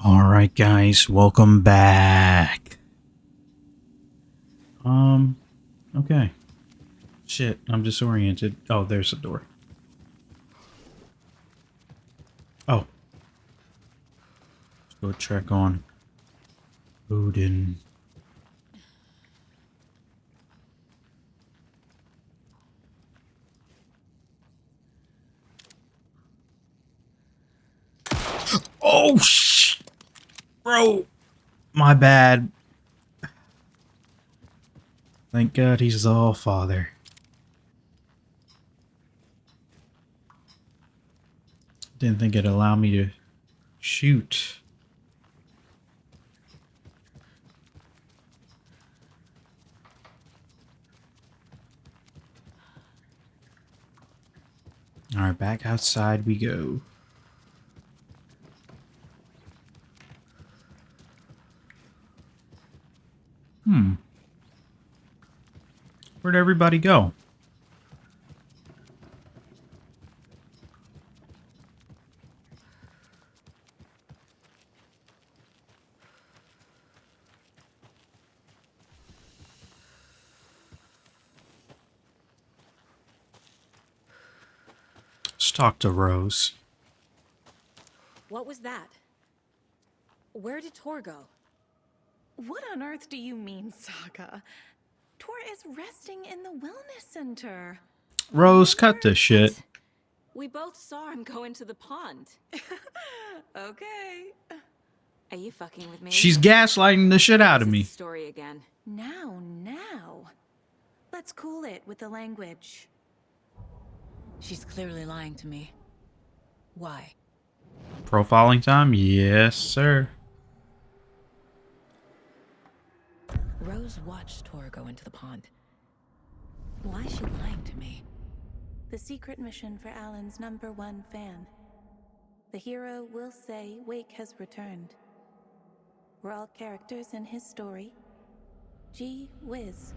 Alright guys, welcome back. Okay. Shit, I'm disoriented. Oh, there's a door. Oh. Let's go check on Odin. Oh, bro. My bad. Thank God he's the All-Father. Didn't think it'd allow me to shoot. Alright, back outside we go. Where'd everybody go? Let's talk to Rose. What was that? Where did Tor go? What on earth do you mean, Saga? Tor is resting in the wellness center. Rose, cut this shit. We both saw him go into the pond. Okay. Are you fucking with me? She's gaslighting the shit out of me. Story again. Now. Let's cool it with the language. She's clearly lying to me. Why? Profiling time? Yes, sir. Rose watched Tor go into the pond. Why is she lying to me? The secret mission for Alan's #1 fan. The hero will say Wake has returned. We're all characters in his story. Gee whiz.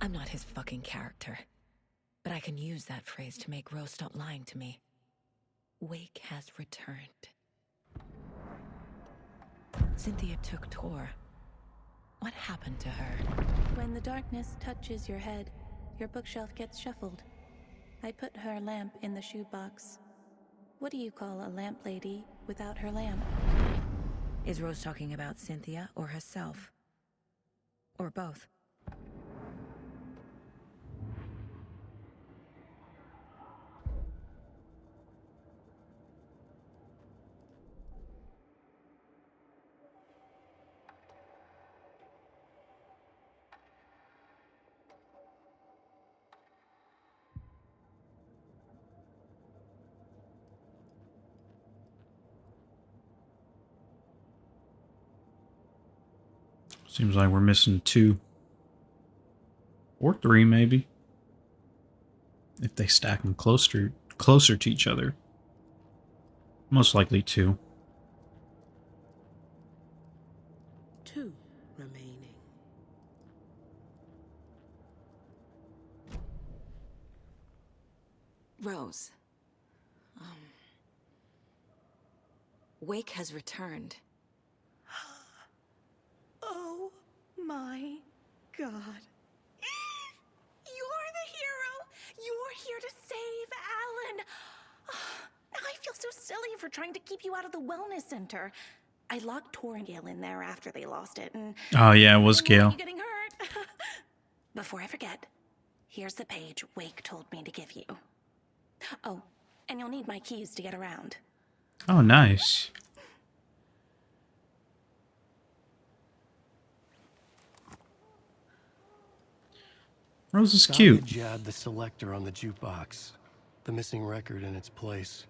I'm not his fucking character. But I can use that phrase to make Rose stop lying to me. Wake has returned. Cynthia took Tor. What happened to her? When the darkness touches your head, your bookshelf gets shuffled. I put her lamp in the shoebox. What do you call a lamp lady without her lamp? Is Rose talking about Cynthia or herself? Or both? Seems like we're missing 2. Or 3, maybe. If they stack them closer to each other. Most likely 2. 2 remaining. Rose. Wake has returned. Oh my God. You're the hero! You're here to save Alan! I feel so silly for trying to keep you out of the wellness center. I locked Tor and Gale in there after they lost it, and Oh yeah, it was I didn't want Gale. you getting hurt. Before I forget, here's the page Wake told me to give you. Oh, and you'll need my keys to get around. Oh, nice. Rose is Saga cute. jabbed the selector on the jukebox, the missing record in its place.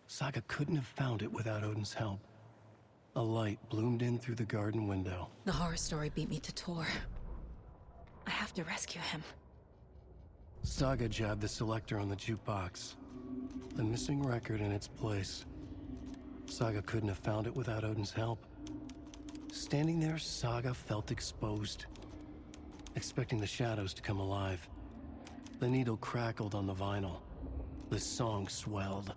Saga couldn't have found it without Odin's help. A light bloomed in through the garden window. The horror story beat me to Tor. I have to rescue him. Saga jabbed the selector on the jukebox, the missing record in its place. Saga couldn't have found it without Odin's help. Standing there, Saga felt exposed, expecting the shadows to come alive. The needle crackled on the vinyl. The song swelled.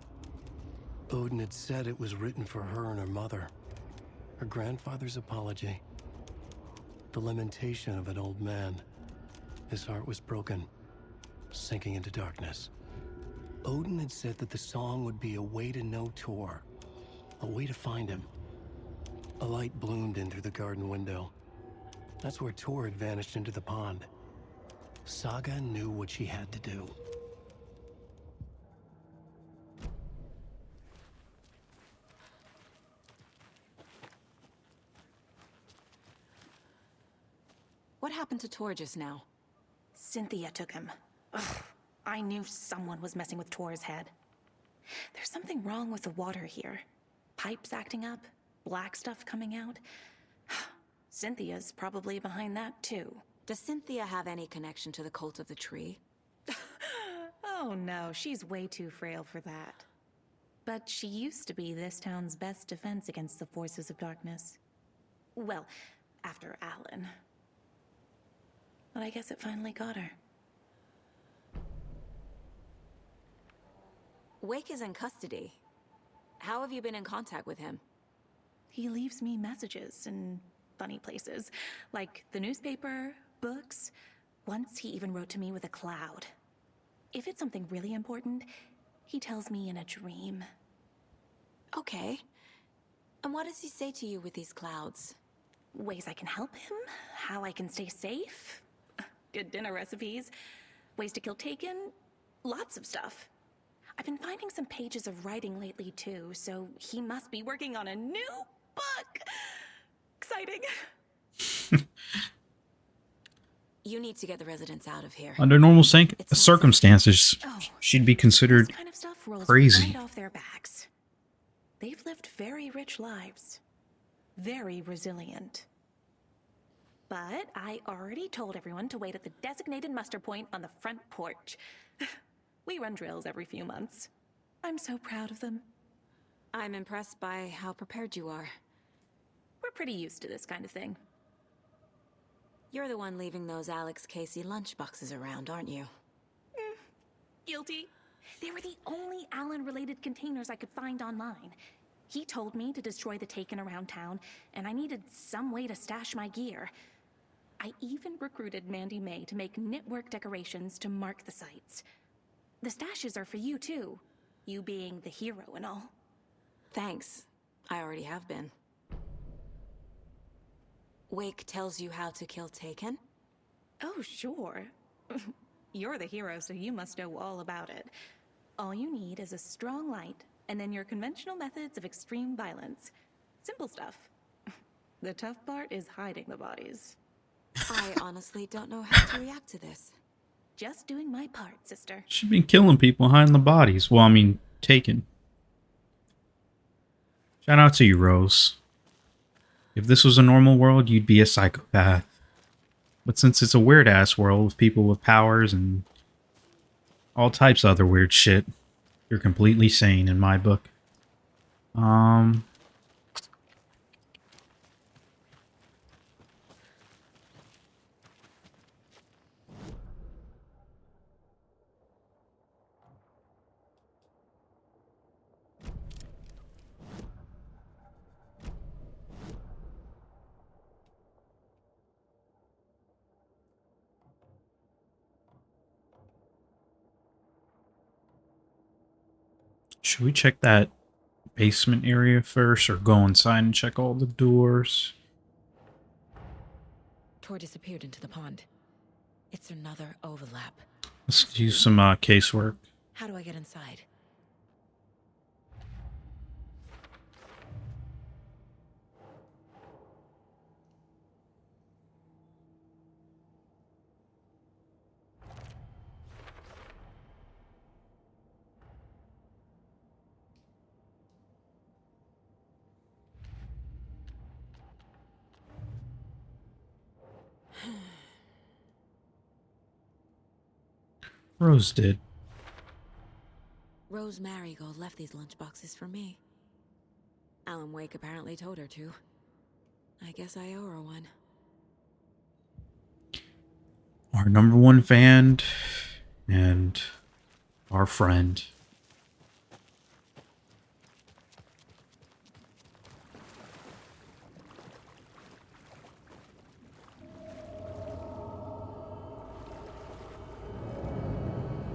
Odin had said it was written for her and her mother. Her grandfather's apology. The lamentation of an old man. His heart was broken, sinking into darkness. Odin had said that the song would be a way to know Tor, a way to find him. A light bloomed in through the garden window. That's where Tor had vanished into the pond. Saga knew what she had to do. What happened to Tor just now? Cynthia took him. Ugh, I knew someone was messing with Tor's head. There's something wrong with the water here. Pipes acting up, black stuff coming out. Cynthia's probably behind that too. Does Cynthia have any connection to the cult of the tree? Oh no, she's way too frail for that. But she used to be this town's best defense against the forces of darkness. Well, after Alan. But I guess it finally got her. Wake is in custody. How have you been in contact with him? He leaves me messages in funny places, like the newspaper, books. Once he even wrote to me with a cloud. If it's something really important, he tells me in a dream. Okay. And what does he say to you with these clouds? Ways I can help him, how I can stay safe, good dinner recipes, ways to kill Taken, lots of stuff. I've been finding some pages of writing lately too, so he must be working on a new book. Exciting. You need to get the residents out of here. Under normal It's not circumstances, she'd be considered This kind of stuff rolls crazy. right off their backs. They've lived very rich lives. Very resilient. But I already told everyone to wait at the designated muster point on the front porch. We run drills every few months. I'm so proud of them. I'm impressed by how prepared you are. We're pretty used to this kind of thing. You're the one leaving those Alex Casey lunchboxes around, aren't you? Guilty. They were the only Alan-related containers I could find online. He told me to destroy the Taken around town, and I needed some way to stash my gear. I even recruited Mandy May to make knitwork decorations to mark the sites. The stashes are for you, too. You being the hero and all. Thanks. I already have been. Wake tells you how to kill Taken? Oh, sure. You're the hero, so you must know all about it. All you need is a strong light, and then your conventional methods of extreme violence. Simple stuff. The tough part is hiding the bodies. I honestly don't know how to react to this. Just doing my part, sister. She'd been killing people hiding the bodies. Well, I mean, Taken. Shout out to you, Rose. If this was a normal world, you'd be a psychopath. But since it's a weird-ass world with people with powers and all types of other weird shit, you're completely sane in my book. Should we check that basement area first, or go inside and check all the doors? Tor disappeared into the pond. It's another overlap. Let's use some casework. How do I get inside? Rose did. Rose Marigold left these lunchboxes for me. Alan Wake apparently told her to. I guess I owe her one. Our #1 fan and our friend.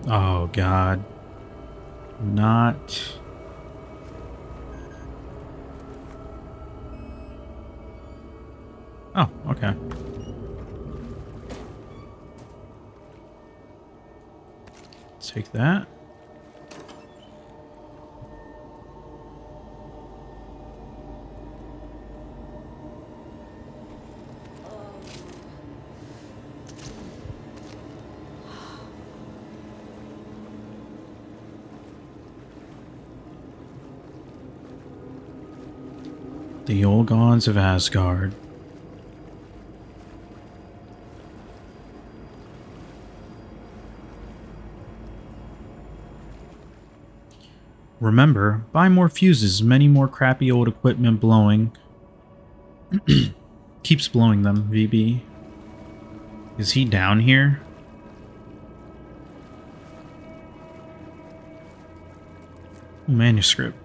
Oh, God. Not... Oh, okay. Take that. The old gods of Asgard. Remember, buy more fuses, many more crappy old equipment blowing. Keeps blowing them, VB. Is he down here? Manuscript.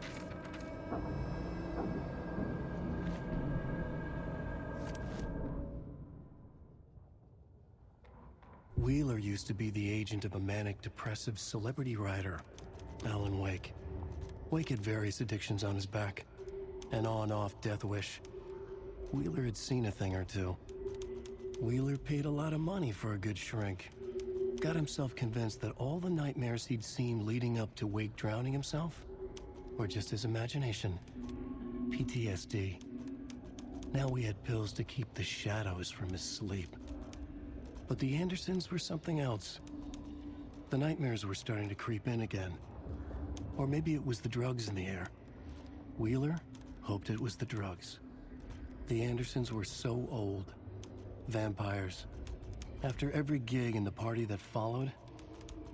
Wheeler used to be the agent of a manic depressive celebrity writer, Alan Wake. Wake had various addictions on his back. An on-off death wish. Wheeler had seen a thing or two. Wheeler paid a lot of money for a good shrink. Got himself convinced that all the nightmares he'd seen leading up to Wake drowning himself were just his imagination. PTSD. Now we had pills to keep the shadows from his sleep. But the Andersons were something else. The nightmares were starting to creep in again. Or maybe it was the drugs in the air. Wheeler hoped it was the drugs. The Andersons were so old. Vampires. After every gig and the party that followed,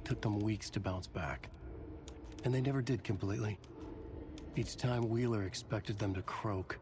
took them weeks to bounce back. And they never did completely. Each time Wheeler expected them to croak.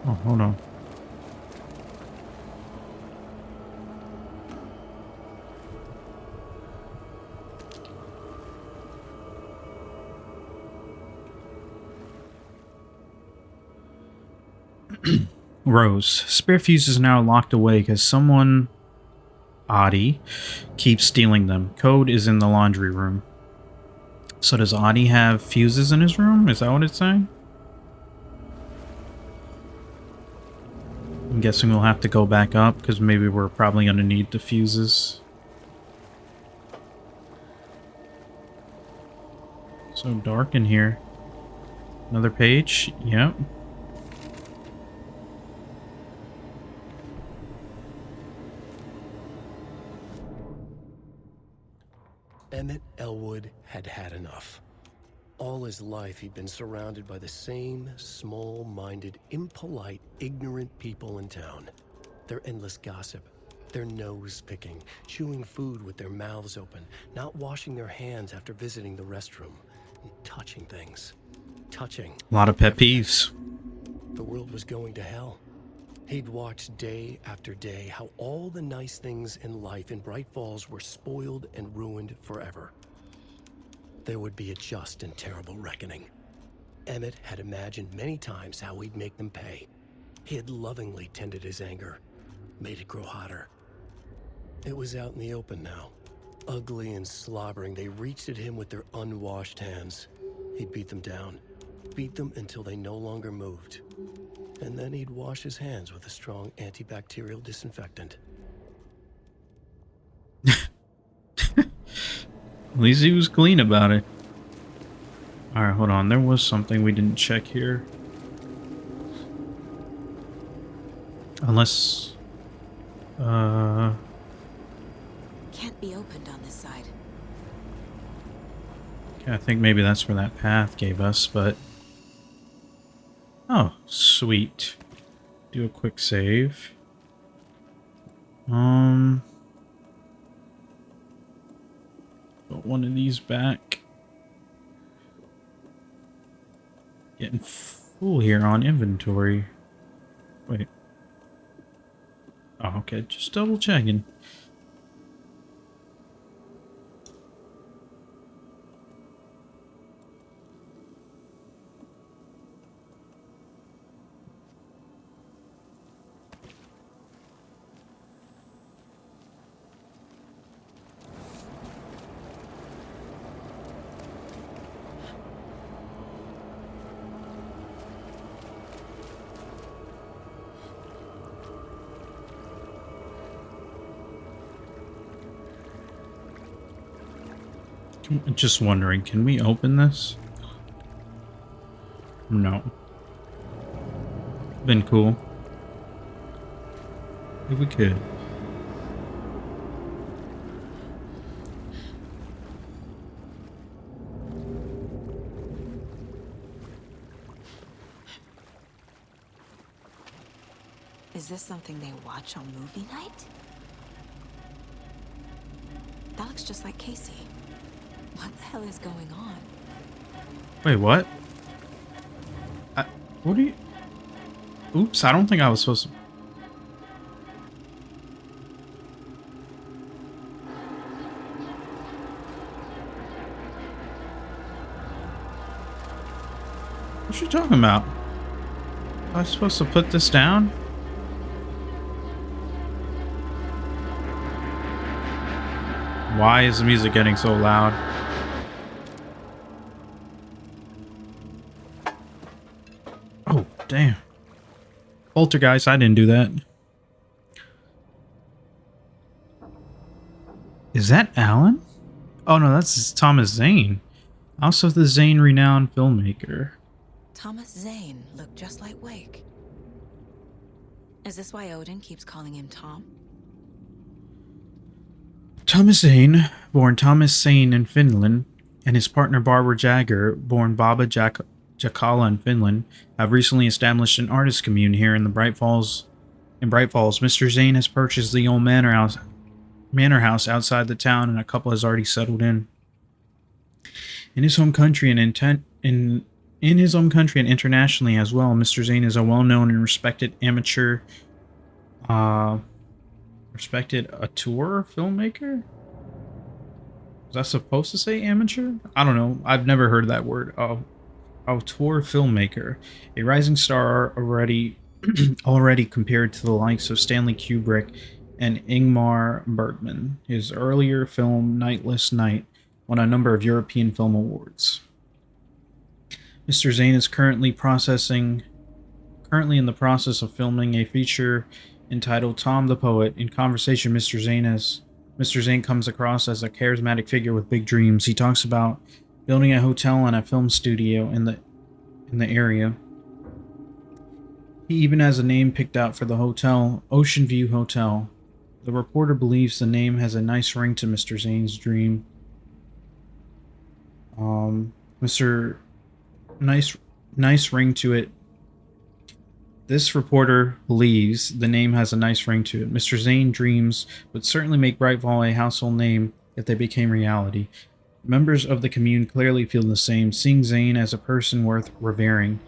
Oh, hold on. Rose. Spare fuse is now locked away because someone, Adi, keeps stealing them. Code is in the laundry room. So does Adi have fuses in his room? Is that what it's saying? I'm guessing we'll have to go back up because maybe we're probably going to need the fuses. So dark in here. Another page. Yep. Emmett Elwood had had enough. All his life he'd been surrounded by the same small-minded, impolite, ignorant people in town. Their endless gossip, their nose-picking, chewing food with their mouths open, not washing their hands after visiting the restroom, and touching things. Touching. A lot of pet peeves. The world was going to hell. He'd watched day after day how all the nice things in life in Bright Falls were spoiled and ruined forever. There would be a just and terrible reckoning. Emmett had imagined many times how he'd make them pay. He had lovingly tended his anger, made it grow hotter. It was out in the open now. Ugly and slobbering, they reached at him with their unwashed hands. He'd beat them down, beat them until they no longer moved. And then he'd wash his hands with a strong antibacterial disinfectant. At least he was clean about it. Alright, hold on. There was something we didn't check here. Unless... Can't be opened on this side. Okay, I think maybe that's where that path gave us, but... Oh, sweet. Do a quick save. Put one of these back. Getting Cool here on inventory. Wait. Oh, okay. Just double checking. Just wondering, can we open this? No. Been cool. If we could. Is this something they watch on movie night? That looks just like Casey. What the hell is going on? Wait, what? What are you... Oops, I don't think I was supposed to... What you talking about? Am I supposed to put this down? Why is the music getting so loud? Oh, damn. Poltergeist, I didn't do that. Is that Alan? Oh no, that's Thomas Zane. Also the Zane renowned filmmaker. Thomas Zane looked just like Wake. Is this why Odin keeps calling him Tom? Thomas Zane, born Thomas Zane in Finland, and his partner Barbara Jagger, born Baba Jakala in Finland, have recently established an artist commune here in the Bright Falls. In Bright Falls, Mr. Zane has purchased the old manor house outside the town, and a couple has already settled in. In his home country and in his home country and internationally as well, Mr. Zane is a well-known and respected amateur, auteur filmmaker? Was that supposed to say amateur? I don't know. I've never heard that word. Auteur filmmaker, a rising star already compared to the likes of Stanley Kubrick and Ingmar Bergman. His earlier film Nightless Night won a number of European Film Awards. Mr. Zane is currently in the process of filming a feature entitled Tom the Poet. In conversation, Mr. Zane comes across as a charismatic figure with big dreams. He talks about building a hotel and a film studio in the area. He even has a name picked out for the hotel, Ocean View Hotel. The reporter believes the name has a nice ring to Mr. Zane's dream. Nice ring to it. This reporter believes the name has a nice ring to it. Mr. Zane dreams would certainly make Brightfall a household name if they became reality. Members of the commune clearly feel the same, seeing Zane as a person worth revering,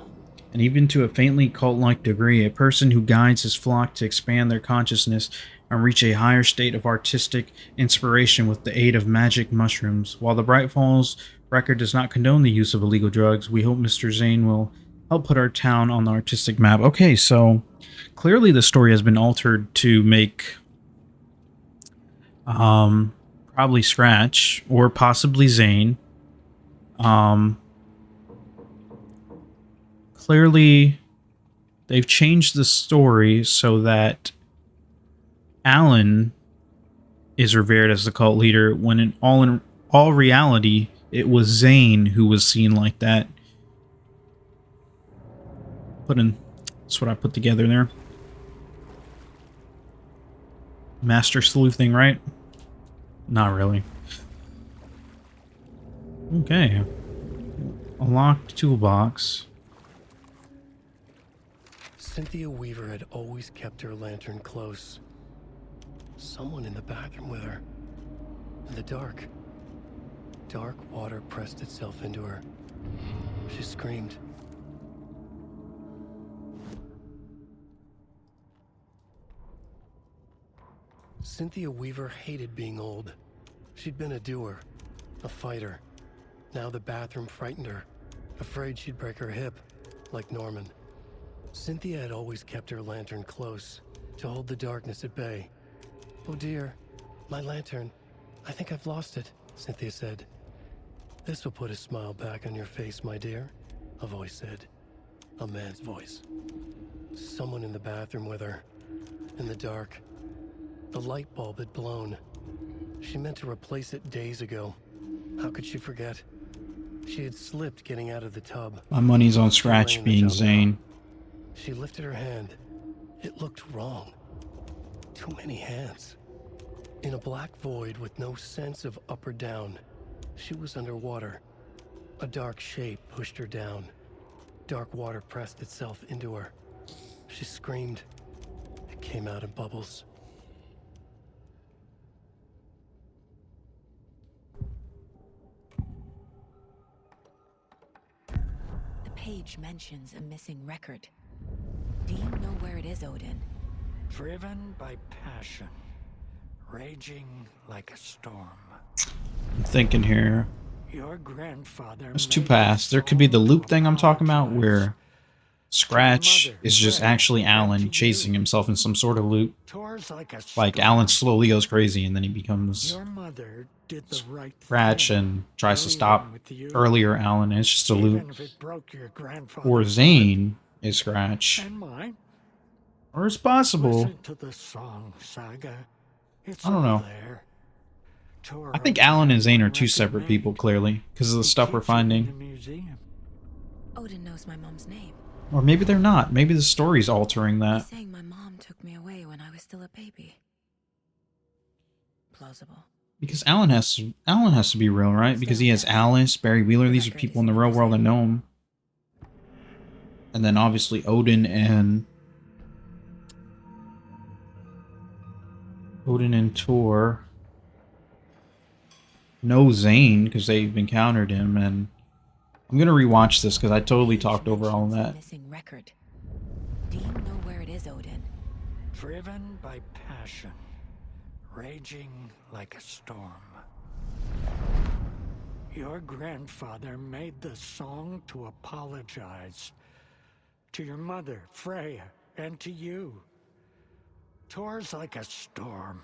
and even to a faintly cult-like degree, a person who guides his flock to expand their consciousness and reach a higher state of artistic inspiration with the aid of magic mushrooms. While the Bright Falls record does not condone the use of illegal drugs, we hope Mr. Zane will help put our town on the artistic map. Okay, so clearly the story has been altered to make probably Scratch or possibly Zane. Clearly they've changed the story so that Alan is revered as the cult leader, when in all reality it was Zane who was seen like that. That's what I put together there. Master sleuthing, right? Not really. Okay. A locked toolbox. Cynthia Weaver had always kept her lantern close. Someone in the bathroom with her. In the dark. Dark water pressed itself into her. She screamed. Cynthia Weaver hated being old. She'd been a doer, a fighter. Now the bathroom frightened her, afraid she'd break her hip, like Norman. Cynthia had always kept her lantern close, to hold the darkness at bay. "Oh dear, my lantern. I think I've lost it," Cynthia said. "This will put a smile back on your face, my dear," a voice said. A man's voice. Someone in the bathroom with her. In the dark. The light bulb had blown. She meant to replace it days ago. How could she forget? She had slipped getting out of the tub. My money's on Delaying Scratch the being job Zane. now. She lifted her hand. It looked wrong. Too many hands. In a black void with no sense of up or down, she was underwater. A dark shape pushed her down. Dark water pressed itself into her. She screamed. It came out in bubbles. The page mentions a missing record. Do you know where it is, Odin? Driven by passion, raging like a storm. I'm thinking here. Your grandfather. There's two made paths. us There could be the all loop thing I'm talking about apologize. where Scratch mother, is just Fred, actually and Alan to chasing you. himself in some sort of loop. Tours like a Like storm. Alan slowly goes crazy and then he becomes Your mother did the right Scratch thing, and tries to leaving stop with you, earlier Alan. And it's just a even loop. if it broke your Or grandfather's Zane is Scratch. heart and mine. Or it's possible. Listen to the song, Saga. It's I don't all know. there. Tor I think only Alan had and Zane one are two record separate made. people, clearly, because of the He stuff we're keeps it in finding. the museum. Odin knows my mom's name. Or maybe they're not. Maybe the story's altering He's that. saying my mom took me away when I was still a baby. Plausible. Because Alan has to be real, right? Because he has Alice, Barry Wheeler. These are people in the real world that know him. And then obviously Odin and Tor know Zane because they've encountered him. And I'm gonna rewatch this because I totally Page talked over all mentions a that. missing record. Do you know where it is, Odin? Driven by passion, raging like a storm. Your grandfather made the song to apologize. To your mother, Freya, and to you. Tor's like a storm.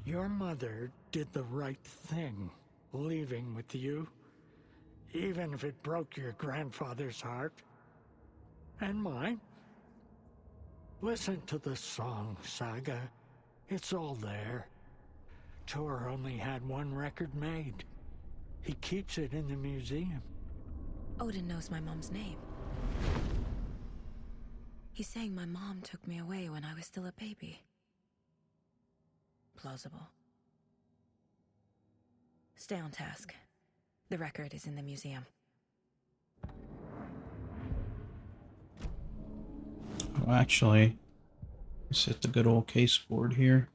Your mother did the right thing, leaving with you, even if it broke your grandfather's heart. And mine. Listen to the song, Saga. It's all there. Tor only had one record made. He keeps it in the museum. Odin knows my mom's name. He's saying my mom took me away when I was still a baby. Plausible. Stay on task. The record is in the museum. Oh, actually, let's hit the good old case board here.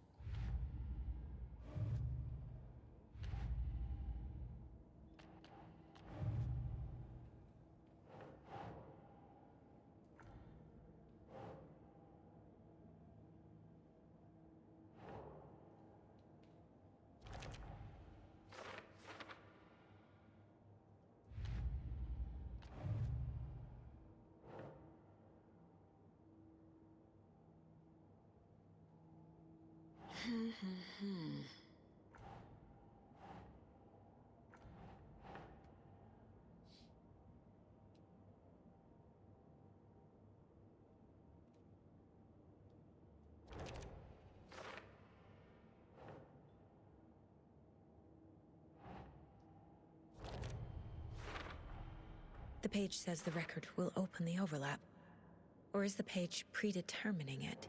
The page says the record will open the overlap. Or is the page predetermining it?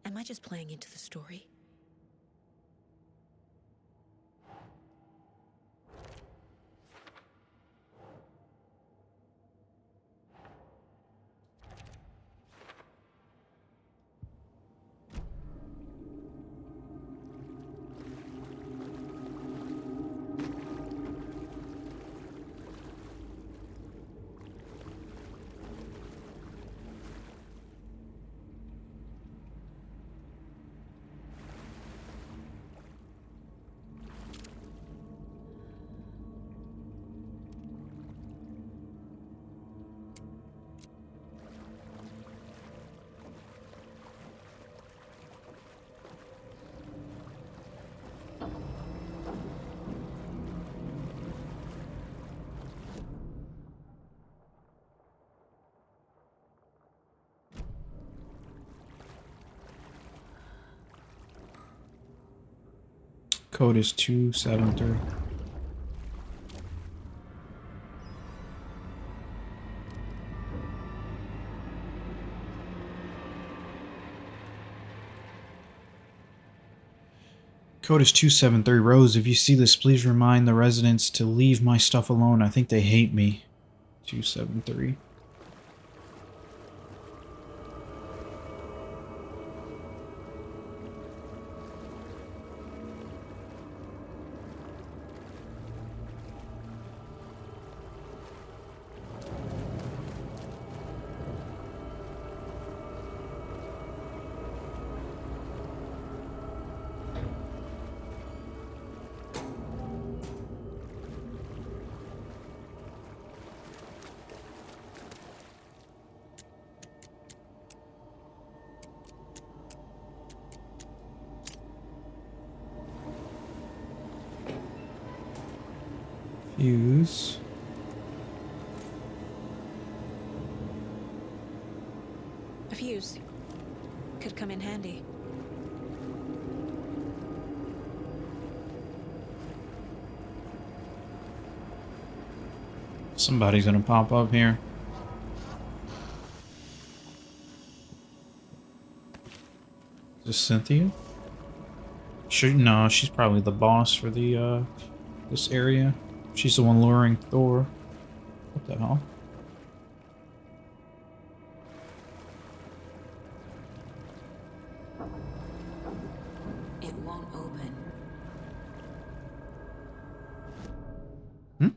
Am I just playing into the story? Code is 273. Code is 273. Rose, if you see this, please remind the residents to leave my stuff alone. I think they hate me. 273. Fuse. A fuse. Could come in handy. Somebody's gonna pop up here. Is this Cynthia? No, she's probably the boss for the this area. She's the one luring Thor. What the hell? It won't open. Hmm?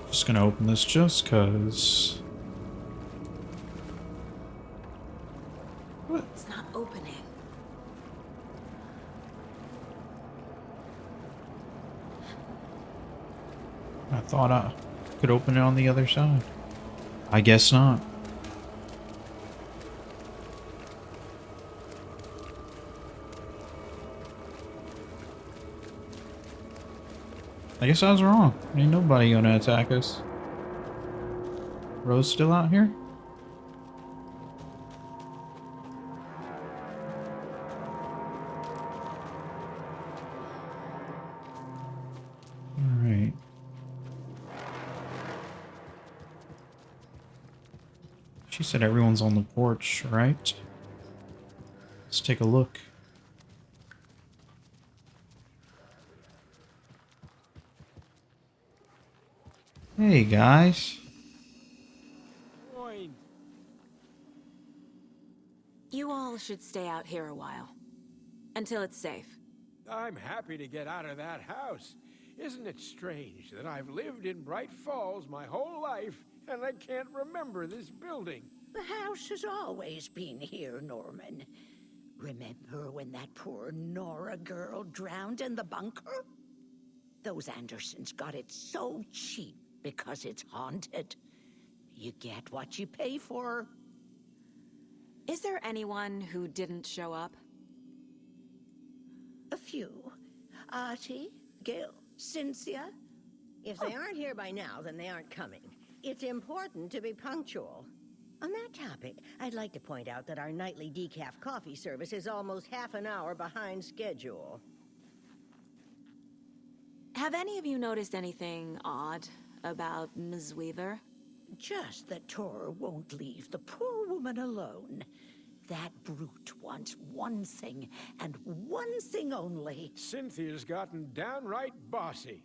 Just gonna open this just 'cause. What? It's not opening. I thought I could open it on the other side. I guess not. I guess I was wrong. Ain't nobody gonna attack us. Rose still out here? Alright. She said everyone's on the porch, right? Let's take a look. Hey guys. You all should stay out here a while. Until it's safe. I'm happy to get out of that house. Isn't it strange that I've lived in Bright Falls my whole life and I can't remember this building? The house has always been here, Norman. Remember when that poor Nora girl drowned in the bunker? Those Andersons got it so cheap because it's haunted. You get what you pay for. Is there anyone who didn't show up? A few. Artie, Gil, Cynthia. If they aren't here by now, then they aren't coming. It's important to be punctual. On that topic, I'd like to point out that our nightly decaf coffee service is almost half an hour behind schedule. Have any of you noticed anything odd about Ms. Weaver? Just that Tor won't leave the poor woman alone. That brute wants one thing, and one thing only. Cynthia's gotten downright bossy.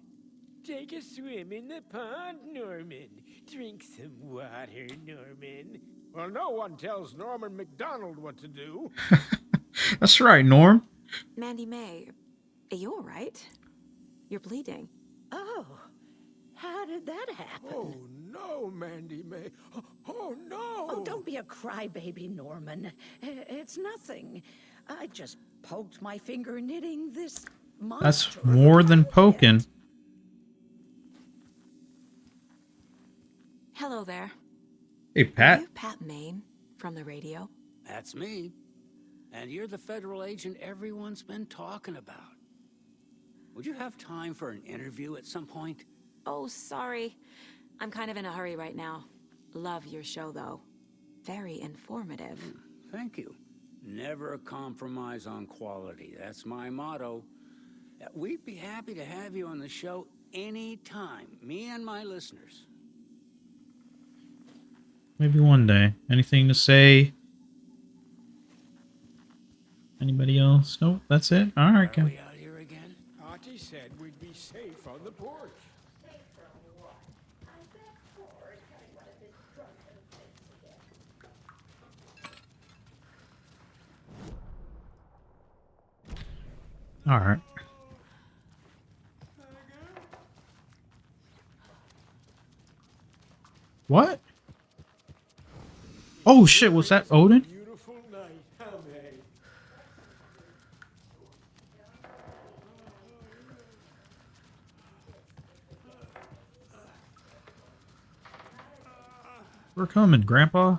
Take a swim in the pond, Norman. Drink some water, Norman. Well, no one tells Norman McDonald what to do. That's right, Norm. Mandy May, are you alright? You're bleeding. Oh, how did that happen? Oh, no, Mandy May. Oh, no! Oh, don't be a crybaby, Norman. It's nothing. I just poked my finger knitting this monster. That's more than poking. Hello there. Hey, Are Pat. you Pat Maine from the radio? That's me. And you're the federal agent everyone's been talking about. Would you have time for an interview at some point? Oh, sorry. I'm kind of in a hurry right now. Love your show, though. Very informative. Thank you. Never compromise on quality. That's my motto. We'd be happy to have you on the show anytime. Me and my listeners. Maybe one day. Anything to say? Anybody else? Nope, that's it. All right, Are guys. we out here again? Artie said we'd be safe on the porch. All right. What? Oh shit! Was that Odin? Beautiful night, huh, May? We're coming, Grandpa.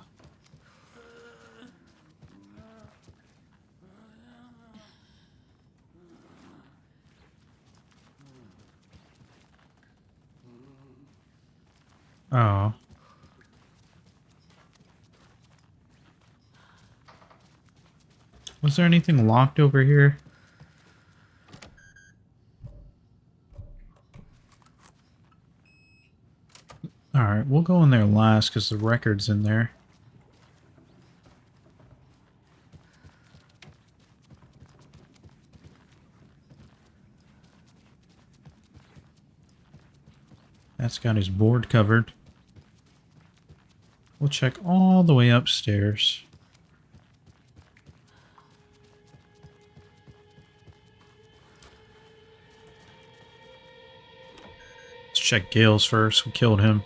Oh. Was there anything locked over here? Alright, we'll go in there last because the record's in there. That's got his board covered. We'll check all the way upstairs. Let's check Gale's first. We killed him.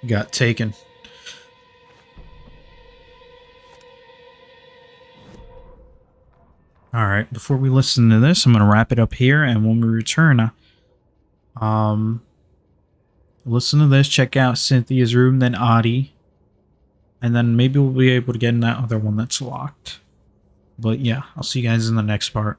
Got taken. Alright, before we listen to this, I'm going to wrap it up here, and when we return, listen to this, check out Cynthia's room, then Adi, and then maybe we'll be able to get in that other one that's locked. But yeah, I'll see you guys in the next part.